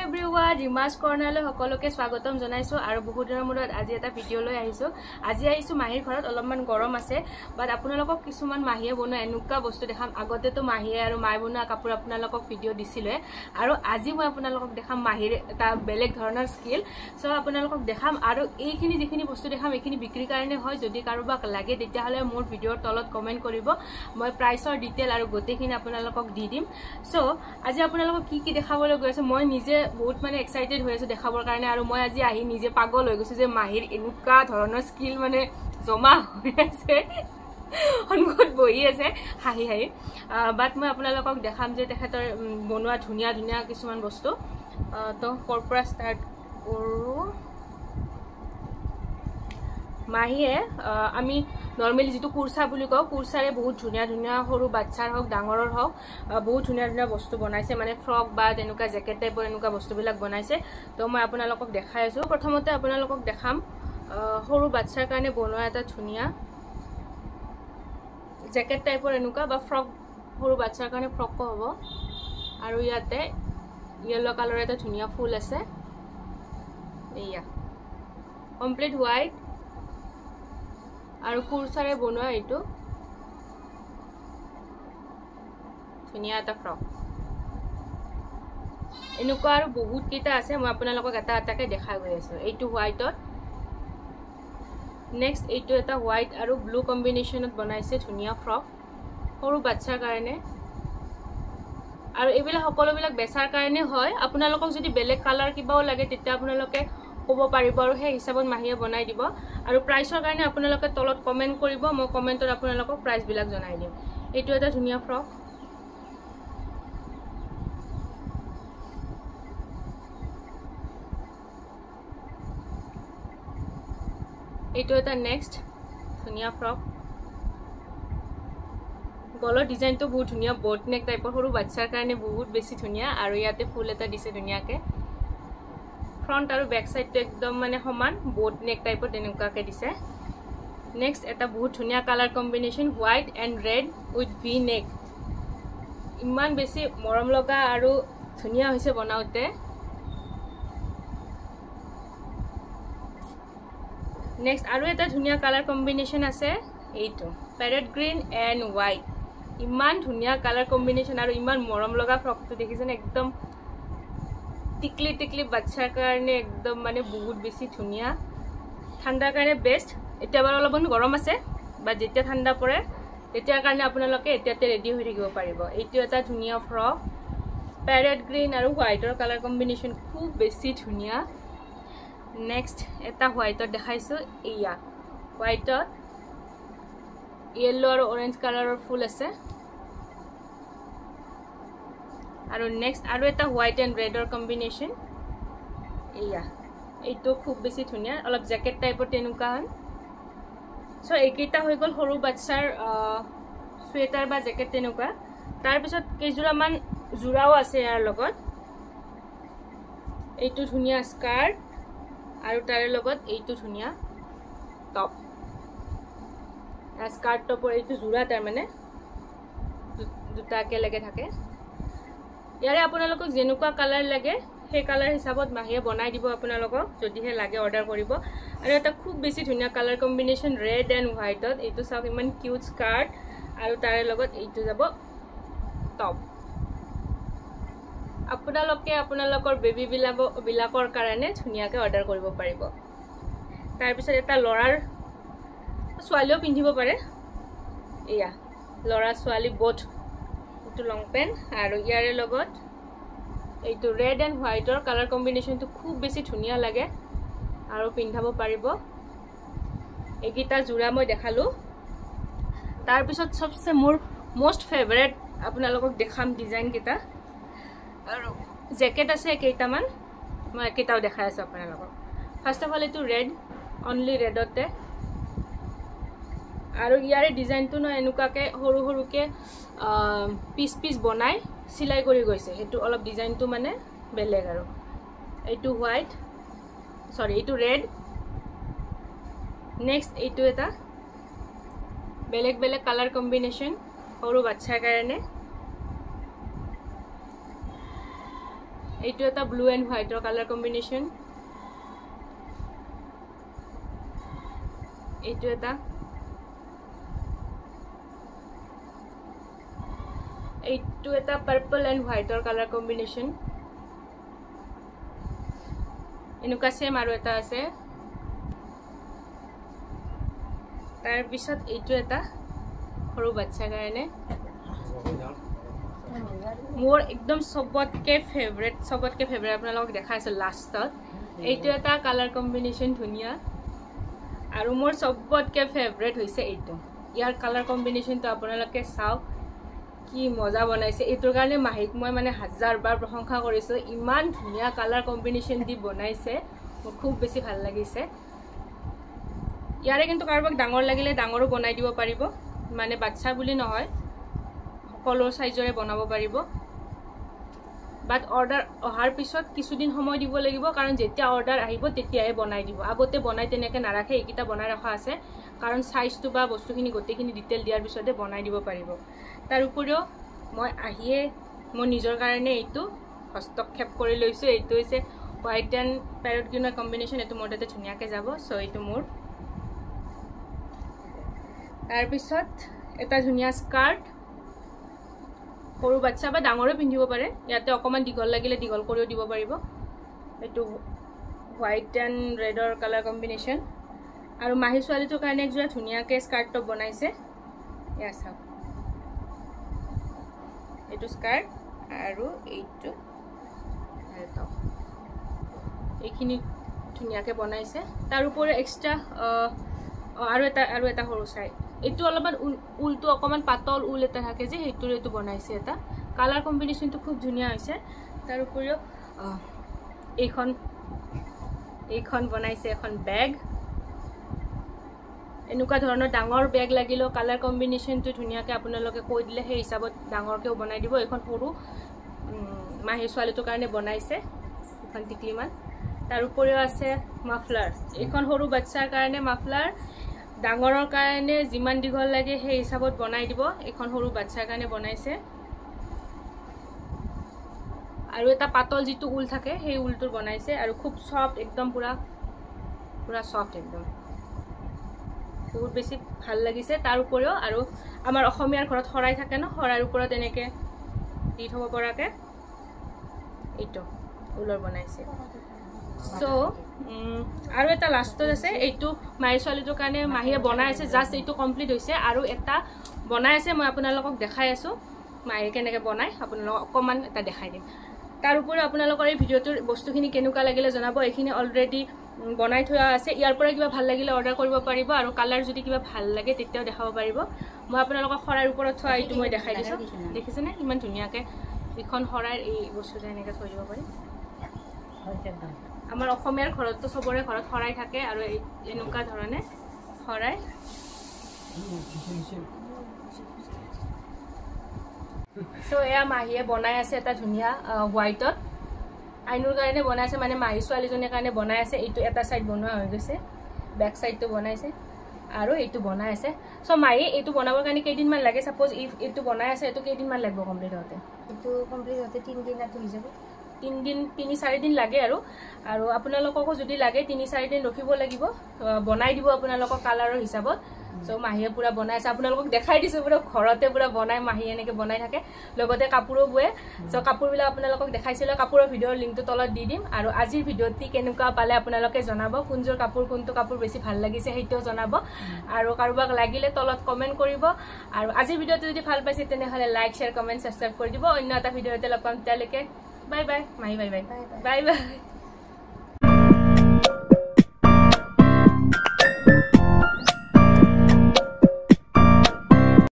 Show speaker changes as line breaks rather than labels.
everyone, Rimas Cornerলৈ সকলোকে স্বাগতম জনাইছো আৰু বহুত দিনৰ মূৰত আজি এটা ভিডিও লৈ আহিছো। আজি আহিছো মাহীৰ ঘৰত অলপমান গৰম আছে, বাট আপোনালোকক কিছুমান মাহীয়ে বনোৱা এনেকুৱা বস্তু দেখাম। আগতে তো মাহীয়ে আৰু মাই বনোৱা কাপোৰ আপোনালোকক ভিডিও দিছিলে আৰু আজি মই আপোনালোকক দেখাম মাহীৰ এটা বেলেগ ধৰণৰ স্কিল। সো আপোনালোকক দেখাম আৰু এইখিনি যিখিনি বস্তু দেখাম এইখিনি বিক্ৰীৰ কাৰণে হয়। যদি কাৰোবাক লাগে তেতিয়াহলে মোৰ ভিডিওৰ তলত কমেন্ট কৰিব, মই প্ৰাইচৰ ডিটেইল আৰু গোটেইখিনি আপোনালোকক দি দিম। সো আজি আপোনালোকক কি দেখাবলৈ গৈ আছে, মই নিজে বহুত মানে এক্সাইটেড হৈ আছো দেখাবৰ কাৰণে আৰু মই আজি আহি নিজে পাগল হৈ গৈছো যে মাহীৰ এনেকুৱা ধৰণৰ স্কিল মানে জমা হৈ আছে, সন্মুখত বহি আছে হাঁহি হাঁহি। বাট মই আপোনালোকক দেখাম যে তেখেতৰ বনোৱা ধুনীয়া ধুনীয়া কিছুমান বস্তু। তো ক'ৰ পৰা ষ্টাৰ্ট কৰোঁ। মাহীয়ে আমি নৰ্মেলি যেটো কুৰ্চা বুলি কওঁ, কুৰ্চাৰে বহুত ধুনীয়া ধুনীয়া সৰু বাচ্চাৰ হওক ডাঙৰৰ হওক বহুত ধুনীয়া ধুনীয়া বস্তু বনাইছে, মানে ফ্ৰক বা তেনেকুৱা জেকেট টাইপৰ এনেকুৱা বস্তুবিলাক বনাইছে। তো মই আপোনালোকক দেখাই আছো। প্ৰথমতে আপোনালোকক দেখাম সৰু বাচ্চাৰ কাৰণে বনোৱা এটা ধুনীয়া জেকেট টাইপৰ এনেকুৱা বা ফ্ৰক, সৰু বাচ্চাৰ কাৰণে ফ্ৰকো হ'ব। আৰু ইয়াতে য়েলো কালাৰ এটা ধুনীয়া ফুল আছে, এয়া কমপ্লিট হোৱাইট আৰু কুৰ্চাৰে বনোৱা এইটো ধুনীয়া এটা ফ্ৰক। এনেকুৱা আৰু বহুত কেইটা আছে, মই আপোনালোকক এটা এটাকে দেখাই গৈ আছো। এইটো হোৱাইটত, নেক্সট এইটো এটা হোৱাইট আৰু ব্লু কম্বিনেশ্যনত বনাইছে ধুনীয়া ফ্ৰক সৰু বাচ্চাৰ কাৰণে। আৰু এইবিলাক সকলোবিলাক বেচাৰ কাৰণে হয়। আপোনালোকক যদি বেলেগ কালাৰ কিবাও লাগে তেতিয়া আপোনালোকে ক'ব পাৰিব আৰু সেই হিচাপত মাহীয়ে বনাই দিব। আৰু প্ৰাইচৰ কাৰণে আপোনালোকে তলত কমেন্ট কৰিব, মই কমেন্টত আপোনালোকক প্ৰাইচবিলাক জনাই দিম। এইটো এটা ধুনীয়া ফ্ৰক, এইটো এটা নেক্সট ধুনীয়া ফ্ৰক। গলৰ ডিজাইনটো বহুত ধুনীয়া, বট নেক টাইপৰ সৰু বাচ্চাৰ কাৰণে বহুত বেছি ধুনীয়া। আৰু ইয়াতে ফুল এটা দিছে ধুনীয়াকে। ফ্ৰণ্ট আৰু বেক সাইডটো একদম মানে সমান, বট নেক টাইপৰ তেনেকুৱাকে দিছে। নেক্সট এটা বহুত ধুনীয়া colour combination, white and red with V নেক। ইমান বেছি মৰম লগা আৰু ধুনীয়া হৈছে বনাওতে। নেক্সট আৰু এটা ধুনীয়া কালাৰ কম্বিনেশ্যন আছে, এইটো পেৰেট গ্ৰীণ এণ্ড হোৱাইট। ইমান ধুনীয়া কালাৰ কম্বিনেশ্যন আৰু ইমান মৰম লগা ফ্ৰকটো দেখিছেনে, একদম টিকলি টিকলি বাচ্চাৰ কাৰণে একদম মানে বহুত বেছি ধুনীয়া। ঠাণ্ডাৰ কাৰণে বেষ্ট। এতিয়া বাৰু অলপমান গৰম আছে, বা যেতিয়া ঠাণ্ডা পৰে তেতিয়াৰ কাৰণে আপোনালোকে এতিয়াতে ৰেডি হৈ থাকিব পাৰিব। এইটো এটা ধুনীয়া ফ্ৰক, পেৰেট গ্ৰীণ আৰু হোৱাইটৰ কালাৰ কম্বিনেশ্যন খুব বেছি ধুনীয়া। নেক্সট এটা হোৱাইটত দেখাইছো, এয়া হোৱাইটত য়েল্লো আৰু অৰেঞ্জ কালাৰৰ ফুল আছে। আৰু নেক্সট আৰু এটা হোৱাইট এণ্ড ৰেডৰ কম্বিনেশ্যন, এয়া এইটো খুব বেছি ধুনীয়া, অলপ জেকেট টাইপৰ তেনেকুৱা হয়। চ' এইকেইটা হৈ গ'ল সৰু বাচ্চাৰ চুৱেটাৰ বা জেকেট তেনেকুৱা। তাৰপিছত কেইযোৰামান যোৰাও আছে ইয়াৰ লগত। এইটো ধুনীয়া স্কাৰ্ট আৰু তাৰে লগত এইটো ধুনীয়া টপ। স্কাৰ্ট টপৰ এইটো যোৰা, তাৰমানে দুটা একেলগে থাকে। ইয়াৰে আপোনালোকক যেনেকুৱা কালাৰ লাগে সেই কালাৰ হিচাপত মাহীয়ে বনাই দিব আপোনালোকক, যদিহে লাগে অৰ্ডাৰ কৰিব। আৰু এটা খুব বেছি ধুনীয়া কালাৰ কম্বিনেশ্যন, ৰেড এণ্ড হোৱাইটত। এইটো চাওক ইমান কিউট স্কাৰ্ট আৰু তাৰে লগত এইটো যাব টপ। আপোনালোকে আপোনালোকৰ বেবী বিলাকৰ কাৰণে ধুনীয়াকৈ অৰ্ডাৰ কৰিব পাৰিব। তাৰপিছত এটা ল'ৰাৰ, ছোৱালীও পিন্ধিব পাৰে, এয়া ল'ৰা ছোৱালী বোথ। এইটো লং পেণ্ট আৰু ইয়াৰে লগত এইটো ৰেড এণ্ড হোৱাইটৰ কালাৰ কম্বিনেশ্যনটো খুব বেছি ধুনীয়া লাগে আৰু পিন্ধাব পাৰিব। এইকেইটা যোৰা মই দেখালোঁ। তাৰপিছত চবচে মোৰ মষ্ট ফেভাৰেট আপোনালোকক দেখাম ডিজাইনকেইটা। আৰু জেকেট আছে কেইটামান, মই একেইটাও দেখাই আছোঁ আপোনালোকক। ফাৰ্ষ্ট অফ অল এইটো ৰেড, অনলি ৰেডতে। আৰু ইয়াৰে ডিজাইনটো ন এনেকুৱাকৈ সৰু সৰুকৈ পিচ পিচ বনাই চিলাই কৰি গৈছে, সেইটো অলপ ডিজাইনটো মানে বেলেগ। আৰু এইটো হোৱাইট, চৰি এইটো ৰেড। নেক্সট এইটো এটা বেলেগ বেলেগ কালাৰ কম্বিনেশ্যন সৰু বাচ্চাৰ কাৰণে। এইটো এটা ব্লু এণ্ড হোৱাইটৰ কালাৰ কম্বিনেশ্যন এইটো এটা পাৰ্পল এণ্ড হোৱাইটৰ কালাৰ কম্বিনেশ্যন এনেকুৱা সেম আৰু এটা আছে তাৰপিছত এইটো এটা সৰু বাচ্চাৰ কাৰণে মোৰ একদম সবতকে ফেভৰেট আপোনালোকক দেখাইছো লাষ্টত এইটো এটা কালাৰ কম্বিনেশ্যন ধুনীয়া আৰু মোৰ সবতকে ফেভৰেট হৈছে এইটো ইয়াৰ কালাৰ কম্বিনেশ্যনটো আপোনালোকে চাওক কি মজা বনাইছে এইটোৰ কাৰণে মাহিক মই মানে 1000 বাৰ প্ৰশংসা কৰিছো ইমান ধুনীয়া কালাৰ কম্বিনেশ্যন দি বনাইছে মোৰ খুব বেছি ভাল লাগিছে ইয়াৰে কিন্তু কাৰোবাক ডাঙৰ লাগিলে ডাঙৰো বনাই দিব পাৰিব মানে বাচ্চা বুলি নহয় সকলো সাইজৰে বনাব পাৰিব বাট অৰ্ডাৰ অহাৰ পিছত কিছুদিন সময় দিব লাগিব কাৰণ যেতিয়া অৰ্ডাৰ আহিব তেতিয়াই বনাই দিব আগতে বনাই তেনেকে নাৰাখে এইকিটা বনাই ৰখা আছে কাৰণ সাইজটো বা বস্তুখিনি গোটেইখিনি ডিটেইল দিয়াৰ পিছতে বনাই দিব পাৰিব তাৰ উপৰিও মই আহিয়ে মোৰ নিজৰ কাৰণে এইটো হস্তক্ষেপ কৰি লৈছো এইটো হৈছে হোৱাইট এণ্ড প্যাৰট গ্ৰীনৰ কম্বিনেশ্যন এইটো মোৰ তাতে ধুনীয়াকৈ যাব সো এইটো মোৰ তাৰপিছত এটা ধুনীয়া স্কাৰ্ট সৰু বাচ্চা বা ডাঙৰে পিন্ধিব পাৰে ইয়াতে অকমান দীঘল লাগিলে দীঘল কৰিও দিব পাৰিব এইটো হোৱাইট এণ্ড ৰেডৰ কালাৰ কম্বিনেশ্যন আৰু মাহি ছোৱালীটোৰ কাৰণে একজোৰা ধুনীয়াকৈ স্কাৰ্ট টপ বনাইছে এয়া চাওক এইটো স্কাৰ্ট আৰু এইটো টপ এইখিনি ধুনীয়াকৈ বনাইছে তাৰ উপৰি এক্সট্ৰা আৰু এটা সৰু চাই এইটো অলপমান উলটো অকমান পাতল উল এটা থাকে যে হেতুৰ এটো বনাইছে এটা কালাৰ কম্বিনেশ্যনটো খুব ধুনীয়া হৈছে তাৰ উপৰিও এইখন বনাইছে এখন বেগ এনেকুৱা ধৰণৰ ডাঙৰ বেগ লাগিলো কালাৰ কম্বিনেশ্যনটো ধুনীয়াকৈ আপোনালোকে কৈ দিলে সেই হিচাপত ডাঙৰকেও বনাই দিব এখন সৰু মাহি ছোৱালীটোৰ কাৰণে বনাইছে এখন টিকলিমান তাৰ উপৰিও আছে মাফলাৰ এখন সৰু বাচ্চাৰ কাৰণে মাফলাৰ ডাঙৰৰ কাৰণে যিমান দীঘল লাগে সেই হিচাপত বনাই দিব এখন সৰু বাচ্চাৰ কাৰণে বনাইছে আৰু এটা পাতল যিটো উল থাকে সেই উলটোৰ বনাইছে আৰু খুব সফট একদম পুৰা সফট একদম বহুত বেছি ভাল লাগিছে তাৰ উপৰিও আৰু আমাৰ অসমীয়াৰ ঘৰত খৰাই থাকে ন খৰাৰ ওপৰত এনেকে দি থব পৰাকে এইটো উলৰ বনাইছে সো আৰু এটা লাষ্টত আছে এইটো মাহি ছোৱালীটোৰ কাৰণে মাহিয়ে বনাই আছে জাস্ট এইটো কমপ্লিট হৈছে আৰু এটা বনাই আছে মই আপোনালোকক দেখাই আছো মাহিয়ে কেনেকৈ বনাই আপোনালোকক অকমান এটা দেখাই দিম তাৰ উপৰি আপোনালোকৰ এই ভিডিঅ'টোৰ বস্তুখিনি কেনেকুৱা লাগিলে জনাব এইখিনি অলৰেডি বনাই থোৱা আছে ইয়াৰ পৰা কিবা ভাল লাগিলে অৰ্ডাৰ কৰিব পাৰিব আৰু কালাৰ যদি কিবা ভাল লাগে তেতিয়াও দেখাব পাৰিব মই আপোনালোকক খৰাৰ ওপৰত থোৱা এইটো মই দেখাই দিছো দেখিছেনে ইমান ধুনীয়াকৈ এখন খৰাৰ এই বস্তুটো এনেকৈ থৈ দিব পাৰি আমাৰ অসমীয়াৰ ঘৰততো সবৰে ঘৰত খৰাই থাকে আৰু এনেকুৱা ধৰণে খৰাই সো এয়া মাহিয়ে বনাই আছে এটা ধুনীয়া হোৱাইটত আইনুৰ কাৰণে বনাই আছে মানে মাহি ছোৱালীজনীৰ কাৰণে বনাই আছে এইটো এটা সাইড বনোৱা হৈ গৈছে বেক সাইডটো বনাইছে আৰু এইটো বনাই আছে সো মাহি এইটো বনাবৰ কাৰণে কেইদিনমান লাগে সাপোজ ইফ এইটো বনাই আছে এইটো কেইদিনমান লাগিব কমপ্লিট হতে
এইটো কমপ্লিট হতে 3 দিন হৈ যাব
3-4 দিন লাগে আৰু আপোনালোককো যদি লাগে 3-4 দিন ৰখিব লাগিব বনাই দিব আপোনালোকক কালাৰৰ হিচাপত সো মাহিয়ে পুৰা বনাই আছে আপোনালোকক দেখাই দিছো পুৰা ঘৰতে পুৰা বনাই মাহি এনেকৈ বনাই থাকে লগতে কাপোৰো বুৱে সো কাপোৰবিলাক আপোনালোকক দেখাইছিল কাপোৰৰ ভিডিঅ'ৰ লিংকটো তলত দি দিম আৰু আজিৰ ভিডিঅ'টি কেনেকুৱা পালে আপোনালোকে জনাব কোনজোৰ কাপোৰ কোনটো কাপোৰ বেছি ভাল লাগিছে সেইটোও জনাব আৰু কাৰোবাক লাগিলে তলত কমেন্ট কৰিব আৰু আজিৰ ভিডিঅ'টো যদি ভাল পাইছে তেনেহলে লাইক শেয়াৰ কমেন্ট সাবস্ক্ৰাইব কৰি দিব অন্য এটা ভিডিঅ'তে লগ পাম তেতিয়ালৈকে বাই বাই মাহি বাই বাই বাই বাই